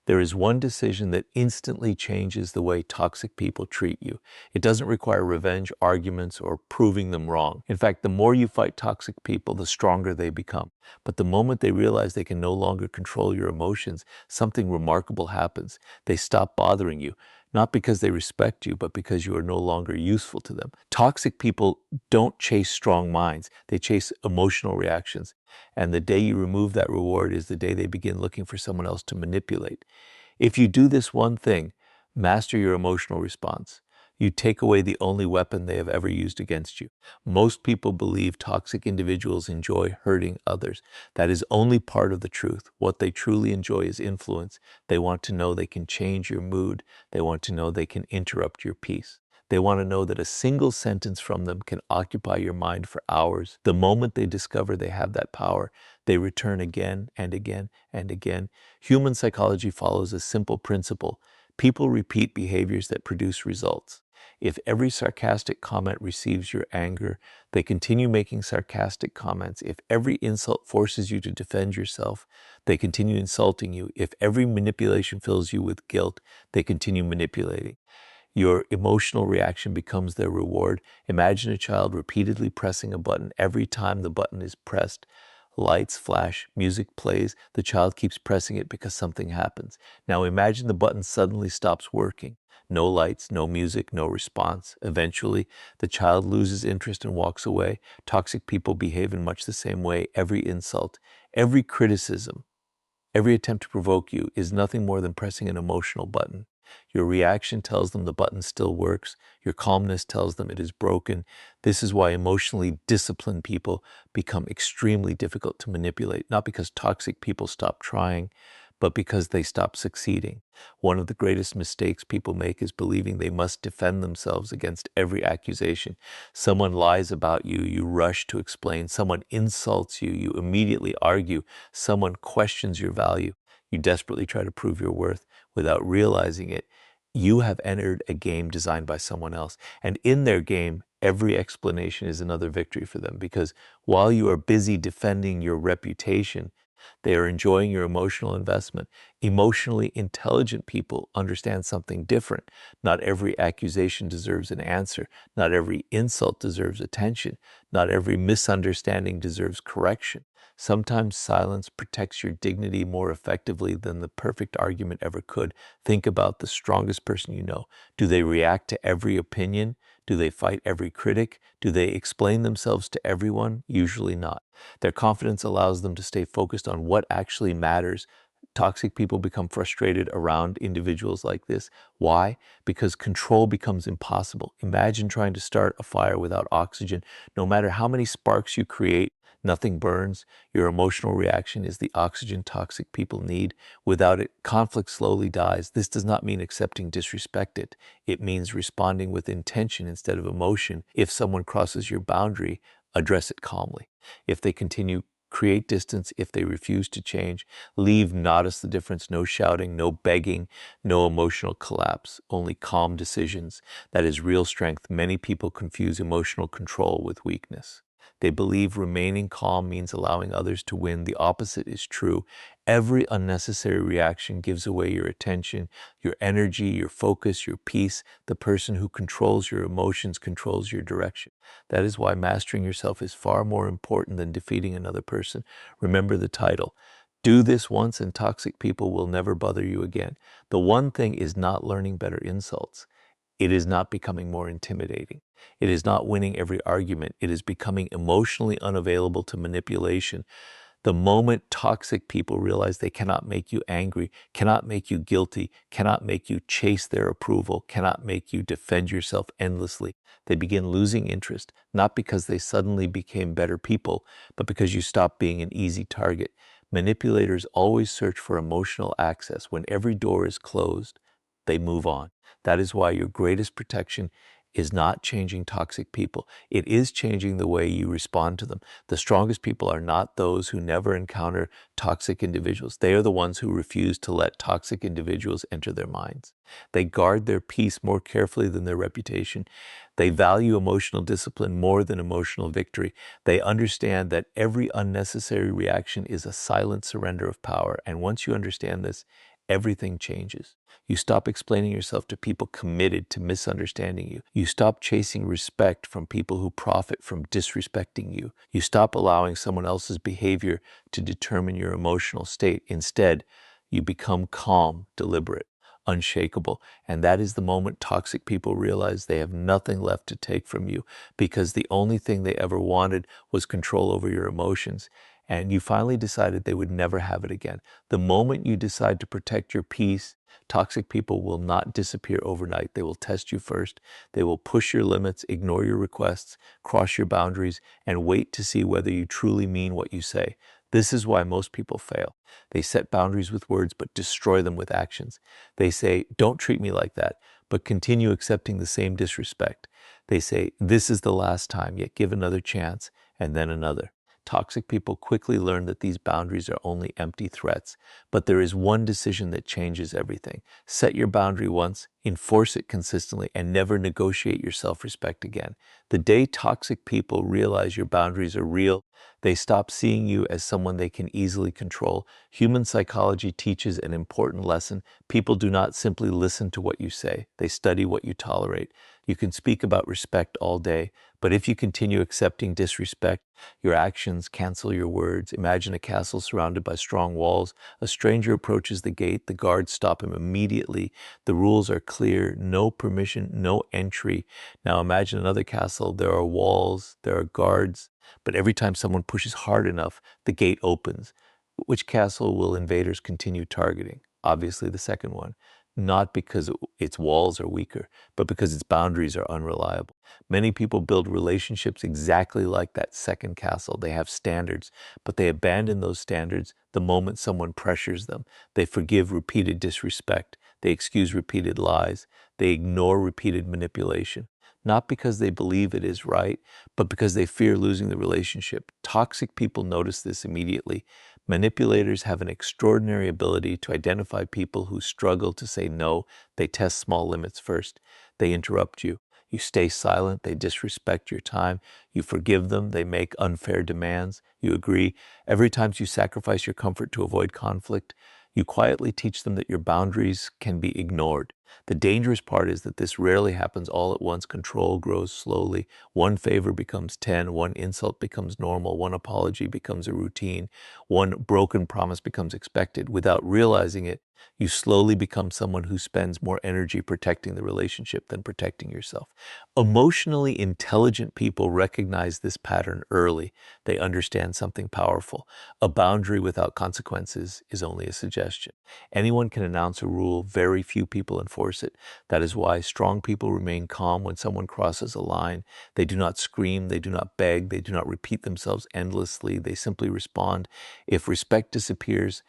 There is one decision that instantly changes the way toxic people treat you. It doesn't require revenge, arguments, or proving them wrong. In fact, the more you fight toxic people, the stronger they become. But the moment they realize they can no longer control your emotions, something remarkable happens. They stop bothering you, not because they respect you, but because you are no longer useful to them. Toxic people don't chase strong minds. They chase emotional reactions. And the day you remove that reward is the day they begin looking for someone else to manipulate. If you do this one thing, master your emotional response, you take away the only weapon they have ever used against you. Most people believe toxic individuals enjoy hurting others. That is only part of the truth. What they truly enjoy is influence. They want to know they can change your mood. They want to know they can interrupt your peace. They want to know that a single sentence from them can occupy your mind for hours. The moment they discover they have that power, they return again and again and again. Human psychology follows a simple principle. People repeat behaviors that produce results. If every sarcastic comment receives your anger, they continue making sarcastic comments. If every insult forces you to defend yourself, they continue insulting you. If every manipulation fills you with guilt, they continue manipulating. Your emotional reaction becomes their reward. Imagine a child repeatedly pressing a button. Every time the button is pressed, lights flash, music plays. The child keeps pressing it because something happens. Now imagine the button suddenly stops working. No lights, no music, no response. Eventually, the child loses interest and walks away. Toxic people behave in much the same way. Every insult, every criticism, every attempt to provoke you is nothing more than pressing an emotional button. Your reaction tells them the button still works. Your calmness tells them it is broken. This is why emotionally disciplined people become extremely difficult to manipulate, not because toxic people stop trying, but because they stop succeeding. One of the greatest mistakes people make is believing they must defend themselves against every accusation. Someone lies about you, you rush to explain. Someone insults you, you immediately argue. Someone questions your value, you desperately try to prove your worth. Without realizing it, you have entered a game designed by someone else. And in their game, every explanation is another victory for them, because while you are busy defending your reputation, they are enjoying your emotional investment. Emotionally intelligent people understand something different. Not every accusation deserves an answer. Not every insult deserves attention. Not every misunderstanding deserves correction. Sometimes silence protects your dignity more effectively than the perfect argument ever could. Think about the strongest person you know. Do they react to every opinion? Do they fight every critic? Do they explain themselves to everyone? Usually not. Their confidence allows them to stay focused on what actually matters. Toxic people become frustrated around individuals like this. Why? Because control becomes impossible. Imagine trying to start a fire without oxygen. No matter how many sparks you create, nothing burns. Your emotional reaction is the oxygen toxic people need. Without it, conflict slowly dies. This does not mean accepting disrespect. It means responding with intention instead of emotion. If someone crosses your boundary, address it calmly. If they continue, create distance. If they refuse to change, leave. Notice the difference. No shouting, no begging, no emotional collapse, only calm decisions. That is real strength. Many people confuse emotional control with weakness. They believe remaining calm means allowing others to win. The opposite is true. Every unnecessary reaction gives away your attention, your energy, your focus, your peace. The person who controls your emotions controls your direction. That is why mastering yourself is far more important than defeating another person. Remember the title. Do this once and toxic people will never bother you again. The one thing is not learning better insults. It is not becoming more intimidating. It is not winning every argument. It is becoming emotionally unavailable to manipulation. The moment toxic people realize they cannot make you angry, cannot make you guilty, cannot make you chase their approval, cannot make you defend yourself endlessly, they begin losing interest, not because they suddenly became better people, but because you stopped being an easy target. Manipulators always search for emotional access. When every door is closed, they move on. That is why your greatest protection is not changing toxic people. It is changing the way you respond to them. The strongest people are not those who never encounter toxic individuals. They are the ones who refuse to let toxic individuals enter their minds. They guard their peace more carefully than their reputation. They value emotional discipline more than emotional victory. They understand that every unnecessary reaction is a silent surrender of power. And once you understand this, everything changes. You stop explaining yourself to people committed to misunderstanding you. You stop chasing respect from people who profit from disrespecting you. You stop allowing someone else's behavior to determine your emotional state. Instead, you become calm, deliberate, unshakable. And that is the moment toxic people realize they have nothing left to take from you, because the only thing they ever wanted was control over your emotions. And you finally decided they would never have it again. The moment you decide to protect your peace, toxic people will not disappear overnight. They will test you first. They will push your limits, ignore your requests, cross your boundaries, and wait to see whether you truly mean what you say. This is why most people fail. They set boundaries with words, but destroy them with actions. They say, "Don't treat me like that," but continue accepting the same disrespect. They say, "This is the last time," yet give another chance, and then another. Toxic people quickly learn that these boundaries are only empty threats. But there is one decision that changes everything. Set your boundary once, enforce it consistently, and never negotiate your self-respect again. The day toxic people realize your boundaries are real, they stop seeing you as someone they can easily control. Human psychology teaches an important lesson. People do not simply listen to what you say. They study what you tolerate. You can speak about respect all day, but if you continue accepting disrespect, your actions cancel your words. Imagine a castle surrounded by strong walls. A stranger approaches the gate. The guards stop him immediately. The rules are clear. No permission, no entry. Now imagine another castle. There are walls, there are guards, but every time someone pushes hard enough, the gate opens. Which castle will invaders continue targeting? Obviously the second one. Not because its walls are weaker, but because its boundaries are unreliable. Many people build relationships exactly like that second castle. They have standards, but they abandon those standards the moment someone pressures them. They forgive repeated disrespect. They excuse repeated lies. They ignore repeated manipulation. Not because they believe it is right, but because they fear losing the relationship. Toxic people notice this immediately. Manipulators have an extraordinary ability to identify people who struggle to say no. They test small limits first. They interrupt you. You stay silent. They disrespect your time. You forgive them. They make unfair demands. You agree. Every time you sacrifice your comfort to avoid conflict, you quietly teach them that your boundaries can be ignored. The dangerous part is that this rarely happens all at once. Control grows slowly. One favor becomes 10. One insult becomes normal. One apology becomes a routine. One broken promise becomes expected. Without realizing it, you slowly become someone who spends more energy protecting the relationship than protecting yourself. Emotionally intelligent people recognize this pattern early. They understand something powerful. A boundary without consequences is only a suggestion. Anyone can announce a rule. Very few people enforce it. That is why strong people remain calm when someone crosses a line. They do not scream. They do not beg. They do not repeat themselves endlessly. They simply respond. If respect disappears,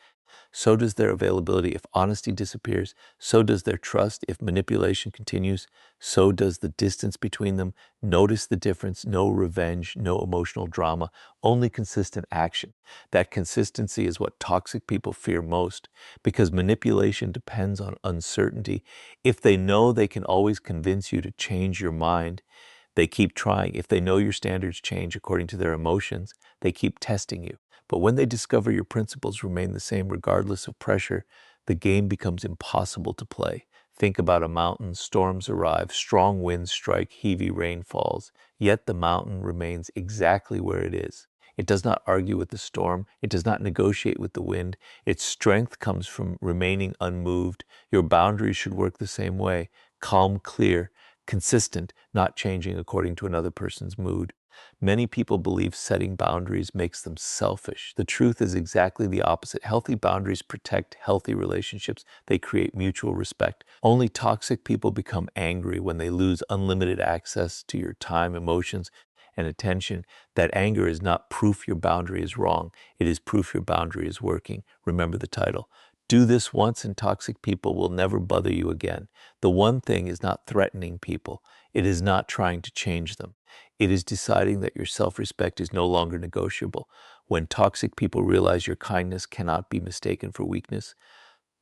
so does their availability. If honesty disappears, so does their trust. If manipulation continues, so does the distance between them. Notice the difference. No revenge, no emotional drama, only consistent action. That consistency is what toxic people fear most, because manipulation depends on uncertainty. If they know they can always convince you to change your mind, they keep trying. If they know your standards change according to their emotions, they keep testing you. But when they discover your principles remain the same regardless of pressure, the game becomes impossible to play. Think about a mountain. Storms arrive, strong winds strike, heavy rain falls, yet the mountain remains exactly where it is. It does not argue with the storm. It does not negotiate with the wind. Its strength comes from remaining unmoved. Your boundaries should work the same way. Calm, clear, consistent, not changing according to another person's mood. Many people believe setting boundaries makes them selfish. The truth is exactly the opposite. Healthy boundaries protect healthy relationships. They create mutual respect. Only toxic people become angry when they lose unlimited access to your time, emotions, and attention. That anger is not proof your boundary is wrong. It is proof your boundary is working. Remember the title. Do this once and toxic people will never bother you again. The one thing is not threatening people. It is not trying to change them. It is deciding that your self-respect is no longer negotiable. When toxic people realize your kindness cannot be mistaken for weakness,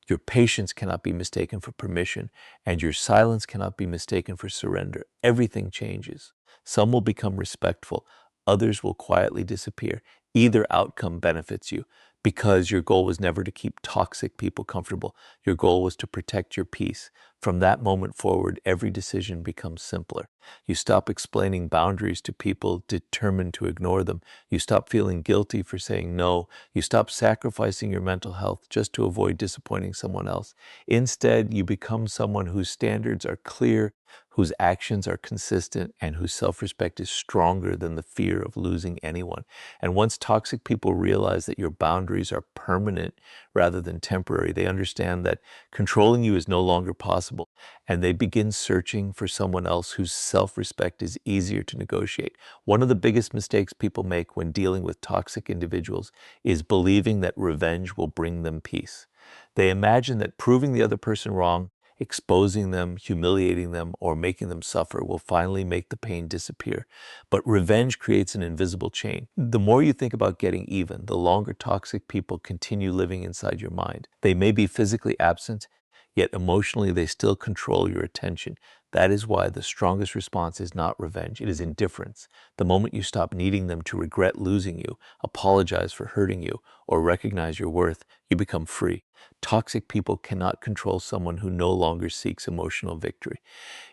your patience cannot be mistaken for permission, and your silence cannot be mistaken for surrender, everything changes. Some will become respectful. Others will quietly disappear. Either outcome benefits you. because your goal was never to keep toxic people comfortable. Your goal was to protect your peace. From that moment forward, every decision becomes simpler. You stop explaining boundaries to people determined to ignore them. You stop feeling guilty for saying no. You stop sacrificing your mental health just to avoid disappointing someone else. Instead, you become someone whose standards are clear, whose actions are consistent, and whose self-respect is stronger than the fear of losing anyone. And once toxic people realize that your boundaries are permanent rather than temporary, they understand that controlling you is no longer possible, and they begin searching for someone else whose self-respect is easier to negotiate. One of the biggest mistakes people make when dealing with toxic individuals is believing that revenge will bring them peace. They imagine that proving the other person wrong, exposing them, humiliating them, or making them suffer will finally make the pain disappear. But revenge creates an invisible chain. The more you think about getting even, the longer toxic people continue living inside your mind. They may be physically absent, yet emotionally they still control your attention. That is why the strongest response is not revenge, it is indifference. The moment you stop needing them to regret losing you, apologize for hurting you, or recognize your worth, you become free. Toxic people cannot control someone who no longer seeks emotional victory.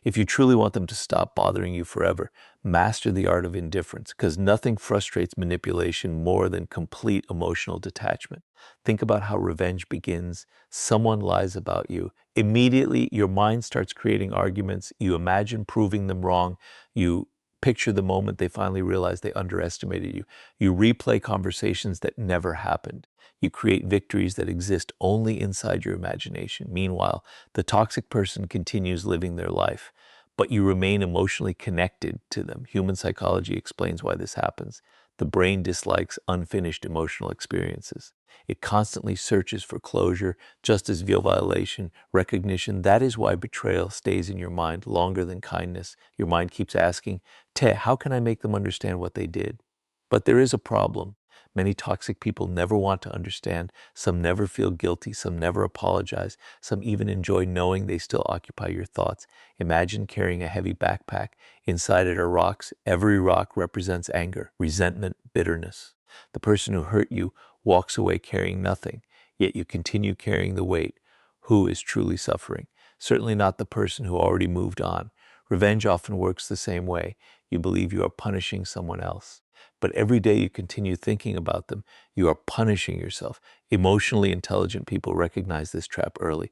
If you truly want them to stop bothering you forever, master the art of indifference, because nothing frustrates manipulation more than complete emotional detachment. Think about how revenge begins. Someone lies about you. Immediately, your mind starts creating arguments. You imagine proving them wrong. You picture the moment they finally realize they underestimated you. You replay conversations that never happened. You create victories that exist only inside your imagination. Meanwhile, the toxic person continues living their life, but you remain emotionally connected to them. Human psychology explains why this happens. The brain dislikes unfinished emotional experiences. It constantly searches for closure, justice via violation, recognition. That is why betrayal stays in your mind longer than kindness. Your mind keeps asking, how can I make them understand what they did? But there is a problem. Many toxic people never want to understand. Some never feel guilty. Some never apologize. Some even enjoy knowing they still occupy your thoughts. Imagine carrying a heavy backpack. Inside it are rocks. Every rock represents anger, resentment, bitterness. The person who hurt you walks away carrying nothing, yet you continue carrying the weight. Who is truly suffering? Certainly not the person who already moved on. Revenge often works the same way. You believe you are punishing someone else. But every day you continue thinking about them, you are punishing yourself. Emotionally intelligent people recognize this trap early.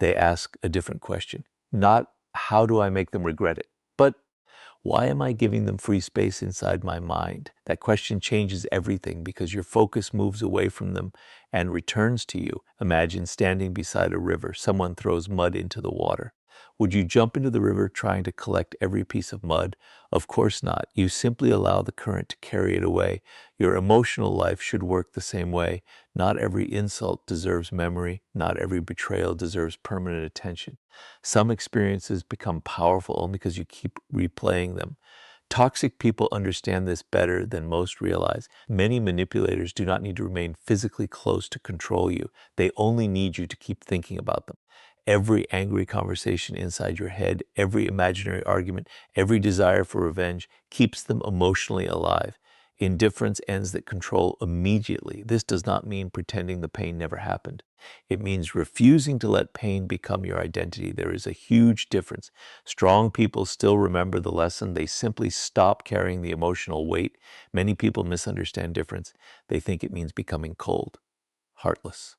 They ask a different question. Not, how do I make them regret it? But why am I giving them free space inside my mind? That question changes everything because your focus moves away from them and returns to you. Imagine standing beside a river. Someone throws mud into the water. Would you jump into the river trying to collect every piece of mud? Of course not. You simply allow the current to carry it away. Your emotional life should work the same way. Not every insult deserves memory. Not every betrayal deserves permanent attention. Some experiences become powerful only because you keep replaying them. Toxic people understand this better than most realize. Many manipulators do not need to remain physically close to control you. They only need you to keep thinking about them. Every angry conversation inside your head, every imaginary argument, every desire for revenge keeps them emotionally alive. Indifference ends that control immediately. This does not mean pretending the pain never happened. It means refusing to let pain become your identity. There is a huge difference. Strong people still remember the lesson. They simply stop carrying the emotional weight. Many people misunderstand difference. They think it means becoming cold, heartless,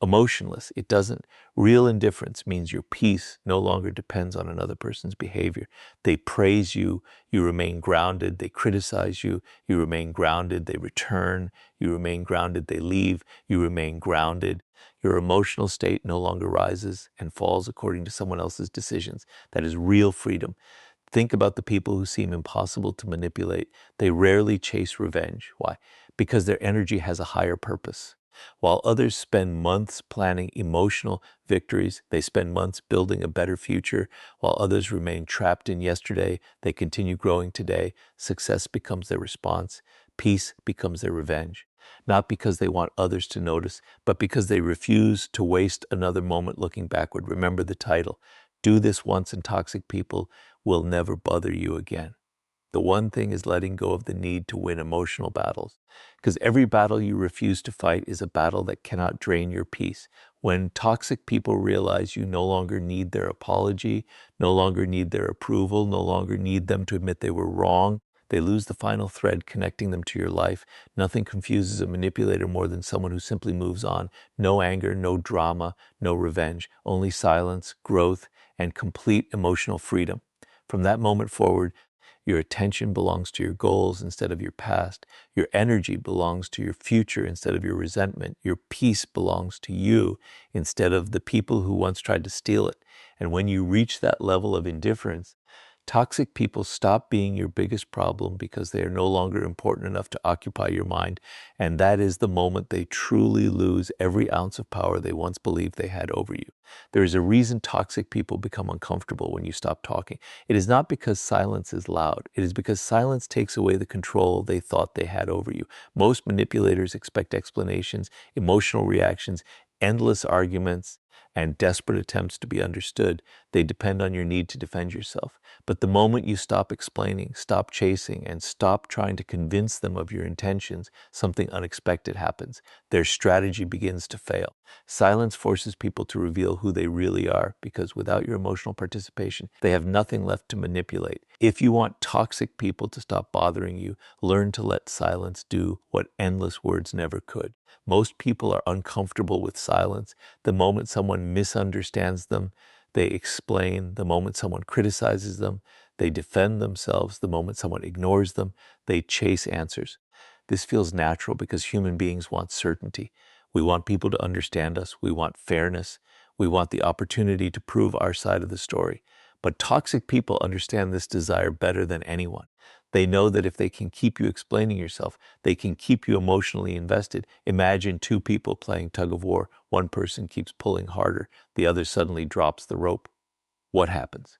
emotionless. It doesn't. Real indifference means your peace no longer depends on another person's behavior. They praise you, you remain grounded. They criticize you, you remain grounded. They return, you remain grounded. They leave, you remain grounded. Your emotional state no longer rises and falls according to someone else's decisions. That is real freedom. Think about the people who seem impossible to manipulate. They rarely chase revenge. Why? Because their energy has a higher purpose. While others spend months planning emotional victories, they spend months building a better future. While others remain trapped in yesterday, they continue growing today. Success becomes their response. Peace becomes their revenge. Not because they want others to notice, but because they refuse to waste another moment looking backward. Remember the title. Do this once and toxic people will never bother you again. The one thing is letting go of the need to win emotional battles. Because every battle you refuse to fight is a battle that cannot drain your peace. When toxic people realize you no longer need their apology, no longer need their approval, no longer need them to admit they were wrong, they lose the final thread connecting them to your life. Nothing confuses a manipulator more than someone who simply moves on. No anger, no drama, no revenge, only silence, growth, and complete emotional freedom. From that moment forward, your attention belongs to your goals instead of your past. Your energy belongs to your future instead of your resentment. Your peace belongs to you instead of the people who once tried to steal it. And when you reach that level of indifference, toxic people stop being your biggest problem because they are no longer important enough to occupy your mind. And that is the moment they truly lose every ounce of power they once believed they had over you. There is a reason toxic people become uncomfortable when you stop talking. It is not because silence is loud. It is because silence takes away the control they thought they had over you. Most manipulators expect explanations, emotional reactions, endless arguments, and desperate attempts to be understood. They depend on your need to defend yourself. But the moment you stop explaining, stop chasing, and stop trying to convince them of your intentions, something unexpected happens. Their strategy begins to fail. Silence forces people to reveal who they really are, because without your emotional participation, they have nothing left to manipulate. If you want toxic people to stop bothering you, learn to let silence do what endless words never could. Most people are uncomfortable with silence. The moment someone misunderstands them, they explain. The moment someone criticizes them, they defend themselves. The moment someone ignores them, they chase answers. This feels natural because human beings want certainty. We want people to understand us. We want fairness. We want the opportunity to prove our side of the story. But toxic people understand this desire better than anyone. They know that if they can keep you explaining yourself, they can keep you emotionally invested. Imagine two people playing tug of war. One person keeps pulling harder. The other suddenly drops the rope. What happens?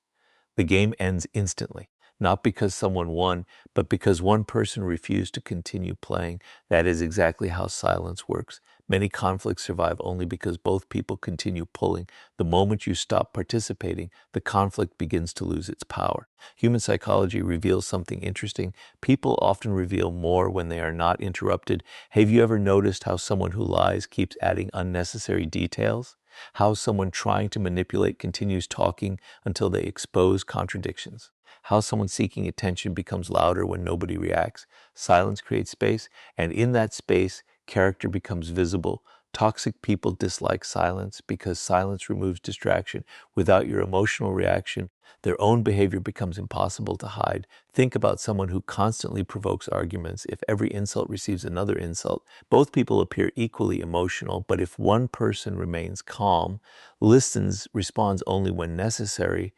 The game ends instantly, not because someone won, but because one person refused to continue playing. That is exactly how silence works. Many conflicts survive only because both people continue pulling. The moment you stop participating, the conflict begins to lose its power. Human psychology reveals something interesting. People often reveal more when they are not interrupted. Have you ever noticed how someone who lies keeps adding unnecessary details? How someone trying to manipulate continues talking until they expose contradictions. How someone seeking attention becomes louder when nobody reacts. Silence creates space, and in that space, character becomes visible. Toxic people dislike silence because silence removes distraction. Without your emotional reaction, their own behavior becomes impossible to hide. Think about someone who constantly provokes arguments. If every insult receives another insult, both people appear equally emotional, but if one person remains calm, listens, responds only when necessary,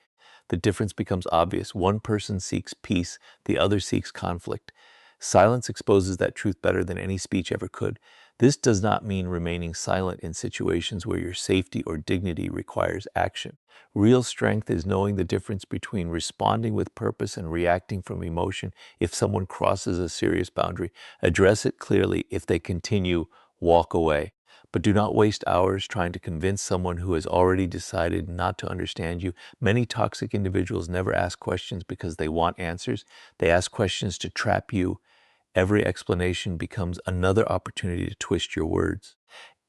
the difference becomes obvious. One person seeks peace, the other seeks conflict. Silence exposes that truth better than any speech ever could. This does not mean remaining silent in situations where your safety or dignity requires action. Real strength is knowing the difference between responding with purpose and reacting from emotion. If someone crosses a serious boundary, address it clearly. If they continue, walk away. But do not waste hours trying to convince someone who has already decided not to understand you. Many toxic individuals never ask questions because they want answers. They ask questions to trap you. Every explanation becomes another opportunity to twist your words.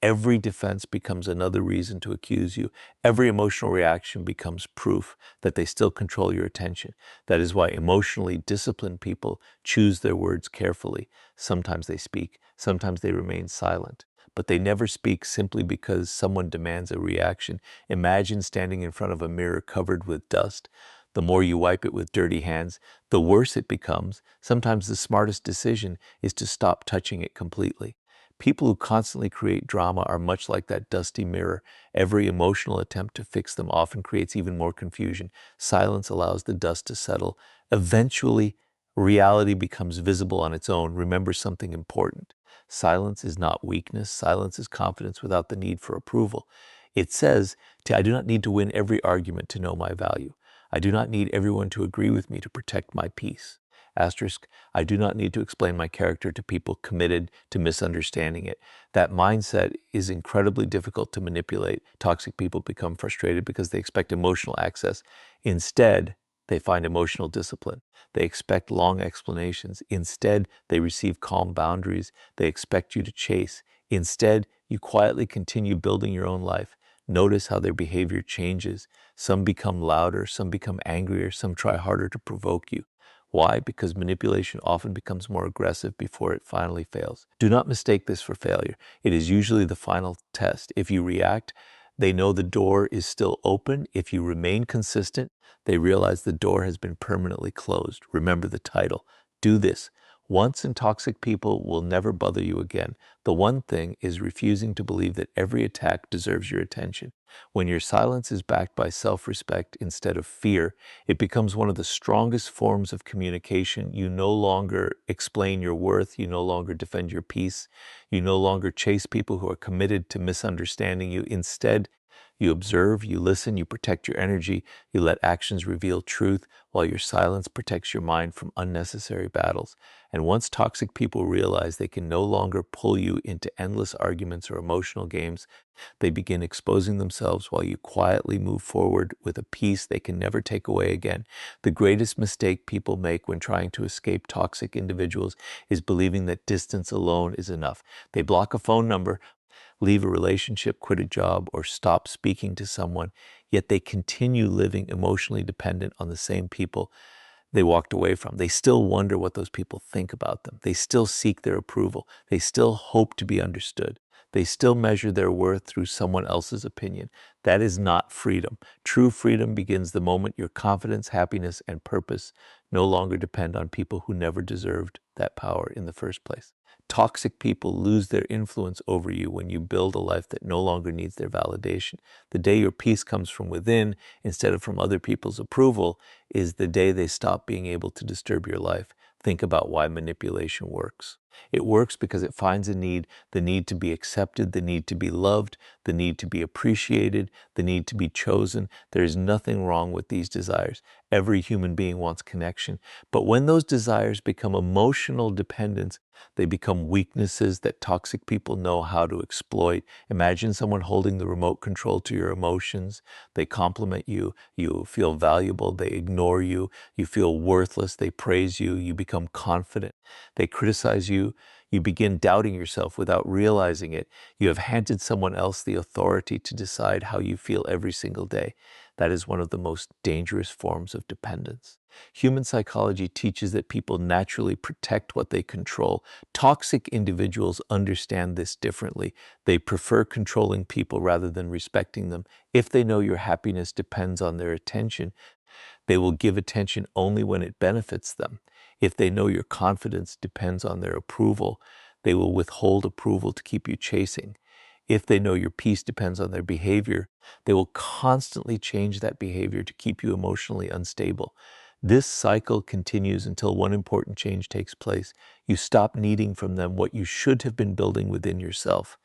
Every defense becomes another reason to accuse you. Every emotional reaction becomes proof that they still control your attention. That is why emotionally disciplined people choose their words carefully. Sometimes they speak, sometimes they remain silent. But they never speak simply because someone demands a reaction. Imagine standing in front of a mirror covered with dust. The more you wipe it with dirty hands, the worse it becomes. Sometimes the smartest decision is to stop touching it completely. People who constantly create drama are much like that dusty mirror. Every emotional attempt to fix them often creates even more confusion. Silence allows the dust to settle. Eventually, reality becomes visible on its own. Remember something important. Silence is not weakness. Silence is confidence without the need for approval. It says, I do not need to win every argument to know my value. I do not need everyone to agree with me to protect my peace. Asterisk, I do not need to explain my character to people committed to misunderstanding it. That mindset is incredibly difficult to manipulate. Toxic people become frustrated because they expect emotional access. Instead, They find emotional discipline. They expect long explanations. Instead, they receive calm boundaries. They expect you to chase. Instead, you quietly continue building your own life. Notice how their behavior changes. Some become louder, some become angrier, some try harder to provoke you. Why? Because manipulation often becomes more aggressive before it finally fails. Do not mistake this for failure. It is usually the final test. If you react, they know the door is still open. If you remain consistent, they realize the door has been permanently closed. Remember the title. Do this once, and toxic people will never bother you again. The one thing is refusing to believe that every attack deserves your attention. When your silence is backed by self-respect instead of fear, it becomes one of the strongest forms of communication. You no longer explain your worth. You no longer defend your peace. You no longer chase people who are committed to misunderstanding you. Instead, you observe, you listen, you protect your energy, you let actions reveal truth, while your silence protects your mind from unnecessary battles. And once toxic people realize they can no longer pull you into endless arguments or emotional games, they begin exposing themselves while you quietly move forward with a peace they can never take away again. The greatest mistake people make when trying to escape toxic individuals is believing that distance alone is enough. They block a phone number, leave a relationship, quit a job, or stop speaking to someone, yet they continue living emotionally dependent on the same people they walked away from. They still wonder what those people think about them. They still seek their approval. They still hope to be understood. They still measure their worth through someone else's opinion. That is not freedom. True freedom begins the moment your confidence, happiness, and purpose no longer depend on people who never deserved that power in the first place. Toxic people lose their influence over you when you build a life that no longer needs their validation. The day your peace comes from within instead of from other people's approval is the day they stop being able to disturb your life. Think about why manipulation works. It works because it finds a need, the need to be accepted, the need to be loved, the need to be appreciated, the need to be chosen. There is nothing wrong with these desires. Every human being wants connection. But when those desires become emotional dependence, they become weaknesses that toxic people know how to exploit. Imagine someone holding the remote control to your emotions. They compliment you. You feel valuable. They ignore you. You feel worthless. They praise you. You become confident. They criticize you. You begin doubting yourself without realizing it. You have handed someone else the authority to decide how you feel every single day. That is one of the most dangerous forms of dependence. Human psychology teaches that people naturally protect what they control. Toxic individuals understand this differently. They prefer controlling people rather than respecting them. If they know your happiness depends on their attention, they will give attention only when it benefits them. If they know your confidence depends on their approval, they will withhold approval to keep you chasing. If they know your peace depends on their behavior, they will constantly change that behavior to keep you emotionally unstable. This cycle continues until one important change takes place. You stop needing from them what you should have been building within yourself.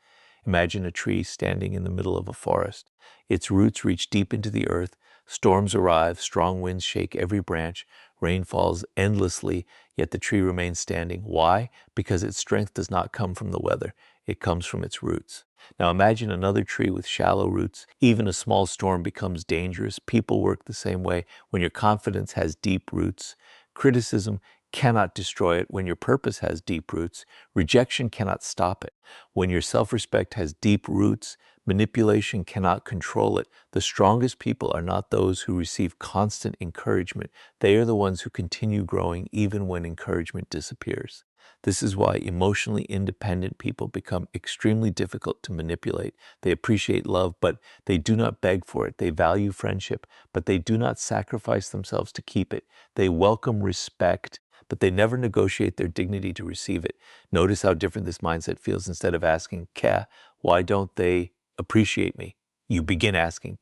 Imagine a tree standing in the middle of a forest. Its roots reach deep into the earth. Storms arrive, strong winds shake every branch, rain falls endlessly, yet the tree remains standing. Why? Because its strength does not come from the weather. It comes from its roots. Now imagine another tree with shallow roots. Even a small storm becomes dangerous. People work the same way. When your confidence has deep roots, criticism cannot destroy it. When your purpose has deep roots, rejection cannot stop it. When your self-respect has deep roots, manipulation cannot control it. The strongest people are not those who receive constant encouragement. They are the ones who continue growing even when encouragement disappears. This is why emotionally independent people become extremely difficult to manipulate. They appreciate love, but they do not beg for it. They value friendship, but they do not sacrifice themselves to keep it. They welcome respect, but they never negotiate their dignity to receive it. Notice how different this mindset feels. Instead of asking, why don't they appreciate me? You begin asking,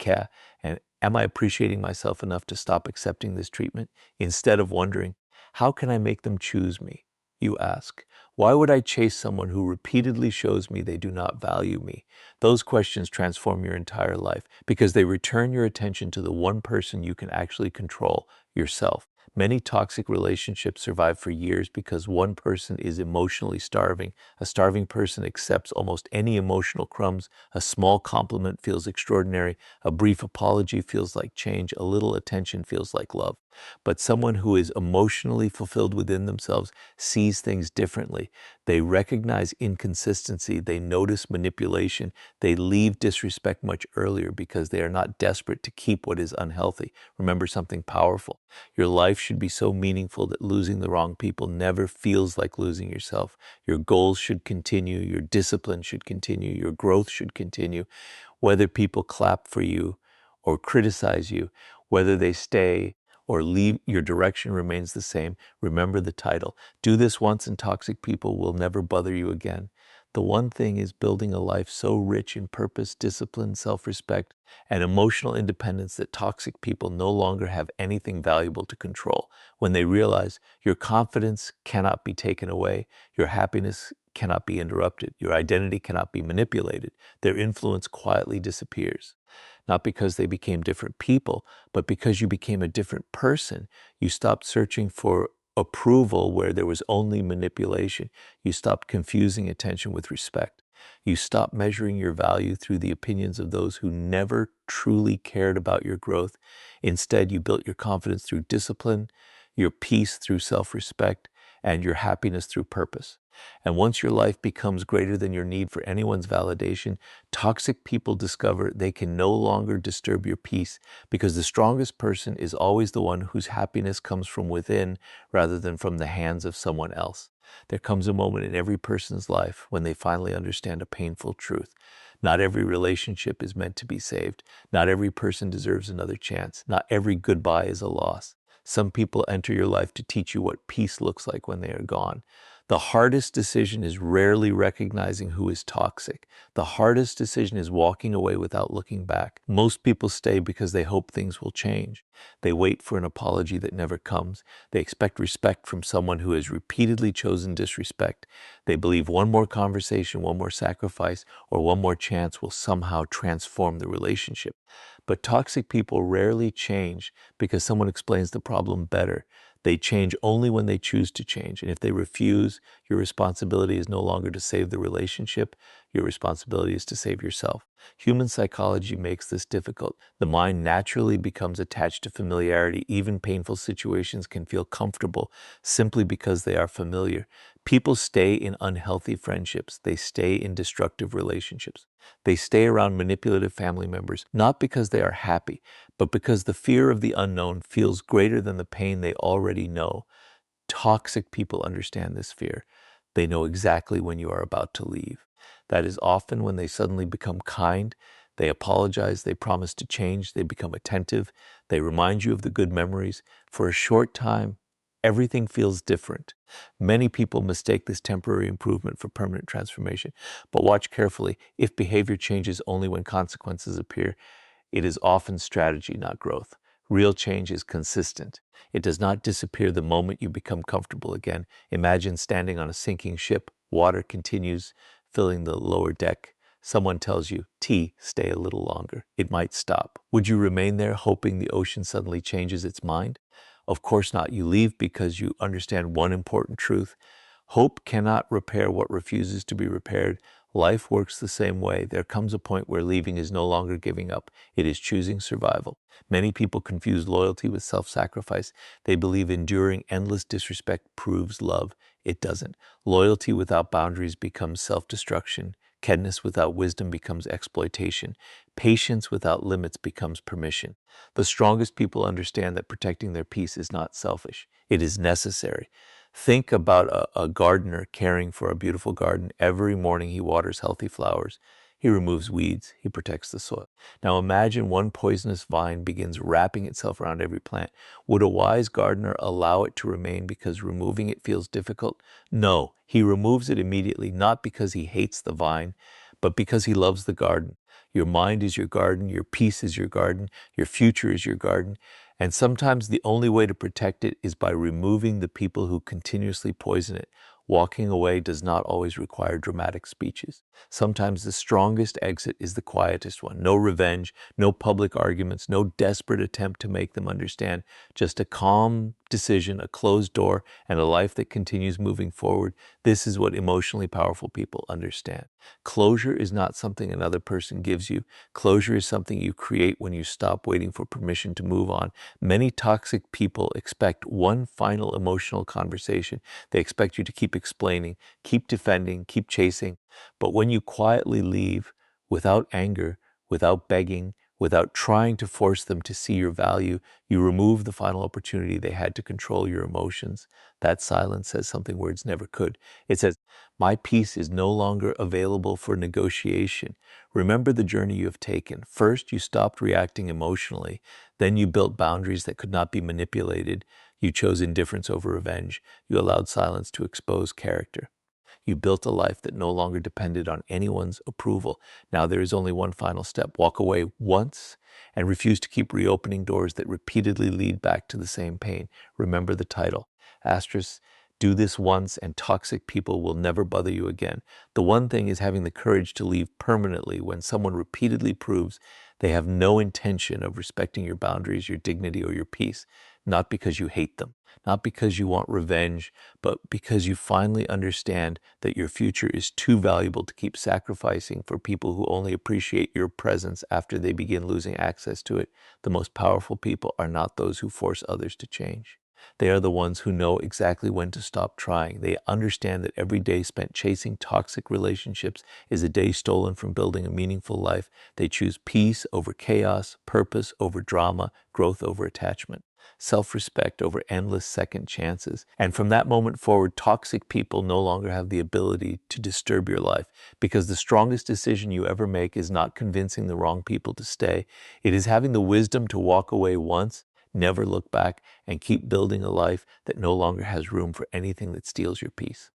and am I appreciating myself enough to stop accepting this treatment? Instead of wondering, how can I make them choose me? You ask, why would I chase someone who repeatedly shows me they do not value me? Those questions transform your entire life because they return your attention to the one person you can actually control, yourself. Many toxic relationships survive for years because one person is emotionally starving. A starving person accepts almost any emotional crumbs. A small compliment feels extraordinary. A brief apology feels like change. A little attention feels like love. But someone who is emotionally fulfilled within themselves sees things differently. They recognize inconsistency. They notice manipulation. They leave disrespect much earlier because they are not desperate to keep what is unhealthy. Remember something powerful. Your life should be so meaningful that losing the wrong people never feels like losing yourself. Your goals should continue. Your discipline should continue. Your growth should continue. Whether people clap for you or criticize you, whether they stay or leave, your direction remains the same. Remember the title. Do this once and toxic people will never bother you again. The one thing is building a life so rich in purpose, discipline, self-respect, and emotional independence that toxic people no longer have anything valuable to control. When they realize your confidence cannot be taken away, your happiness cannot be interrupted, your identity cannot be manipulated, their influence quietly disappears. Not because they became different people, but because you became a different person. You stopped searching for approval where there was only manipulation. You stopped confusing attention with respect. You stopped measuring your value through the opinions of those who never truly cared about your growth. Instead, you built your confidence through discipline, your peace through self-respect, and your happiness through purpose. And once your life becomes greater than your need for anyone's validation, toxic people discover they can no longer disturb your peace, because the strongest person is always the one whose happiness comes from within rather than from the hands of someone else. There comes a moment in every person's life when they finally understand a painful truth. Not every relationship is meant to be saved. Not every person deserves another chance. Not every goodbye is a loss. Some people enter your life to teach you what peace looks like when they are gone. The hardest decision is rarely recognizing who is toxic. The hardest decision is walking away without looking back. Most people stay because they hope things will change. They wait for an apology that never comes. They expect respect from someone who has repeatedly chosen disrespect. They believe one more conversation, one more sacrifice, or one more chance will somehow transform the relationship. But toxic people rarely change because someone explains the problem better. They change only when they choose to change. And if they refuse, your responsibility is no longer to save the relationship. Your responsibility is to save yourself. Human psychology makes this difficult. The mind naturally becomes attached to familiarity. Even painful situations can feel comfortable simply because they are familiar. People stay in unhealthy friendships. They stay in destructive relationships. They stay around manipulative family members, not because they are happy, but because the fear of the unknown feels greater than the pain they already know. Toxic people understand this fear. They know exactly when you are about to leave. That is often when they suddenly become kind. They apologize, they promise to change, they become attentive, they remind you of the good memories. For a short time, everything feels different. Many people mistake this temporary improvement for permanent transformation. But watch carefully. If behavior changes only when consequences appear, it is often strategy, not growth. Real change is consistent. It does not disappear the moment you become comfortable again. Imagine standing on a sinking ship. Water continues filling the lower deck. Someone tells you, T, stay a little longer. It might stop. Would you remain there hoping the ocean suddenly changes its mind? Of course not. You leave because you understand one important truth. Hope cannot repair what refuses to be repaired. Life works the same way. There comes a point where leaving is no longer giving up. It is choosing survival. Many people confuse loyalty with self-sacrifice. They believe enduring endless disrespect proves love. It doesn't. Loyalty without boundaries becomes self-destruction. Kindness without wisdom becomes exploitation. Patience without limits becomes permission. The strongest people understand that protecting their peace is not selfish. It is necessary. Think about a gardener caring for a beautiful garden. Every morning he waters healthy flowers. He removes weeds. He protects the soil. Now imagine one poisonous vine begins wrapping itself around every plant. Would a wise gardener allow it to remain because removing it feels difficult? No, he removes it immediately, not because he hates the vine, but because he loves the garden. Your mind is your garden. Your peace is your garden. Your future is your garden. And sometimes the only way to protect it is by removing the people who continuously poison it. Walking away does not always require dramatic speeches. Sometimes the strongest exit is the quietest one. No revenge, no public arguments, no desperate attempt to make them understand. Just a calm decision, a closed door, and a life that continues moving forward. This is what emotionally powerful people understand. Closure is not something another person gives you. Closure is something you create when you stop waiting for permission to move on. Many toxic people expect one final emotional conversation. They expect you to keep explaining, keep defending, keep chasing. But when you quietly leave, without anger, without begging, without trying to force them to see your value, you remove the final opportunity they had to control your emotions. That silence says something words never could. It says, my peace is no longer available for negotiation. Remember the journey you have taken. First, you stopped reacting emotionally. Then you built boundaries that could not be manipulated. You chose indifference over revenge. You allowed silence to expose character. You built a life that no longer depended on anyone's approval. Now there is only one final step. Walk away once and refuse to keep reopening doors that repeatedly lead back to the same pain. Remember the title. Asterisk, do this once and toxic people will never bother you again. The one thing is having the courage to leave permanently when someone repeatedly proves they have no intention of respecting your boundaries, your dignity, or your peace. Not because you hate them, not because you want revenge, but because you finally understand that your future is too valuable to keep sacrificing for people who only appreciate your presence after they begin losing access to it. The most powerful people are not those who force others to change. They are the ones who know exactly when to stop trying. They understand that every day spent chasing toxic relationships is a day stolen from building a meaningful life. They choose peace over chaos, purpose over drama, growth over attachment, self-respect over endless second chances. And from that moment forward, toxic people no longer have the ability to disturb your life, because the strongest decision you ever make is not convincing the wrong people to stay. It is having the wisdom to walk away once, never look back, and keep building a life that no longer has room for anything that steals your peace.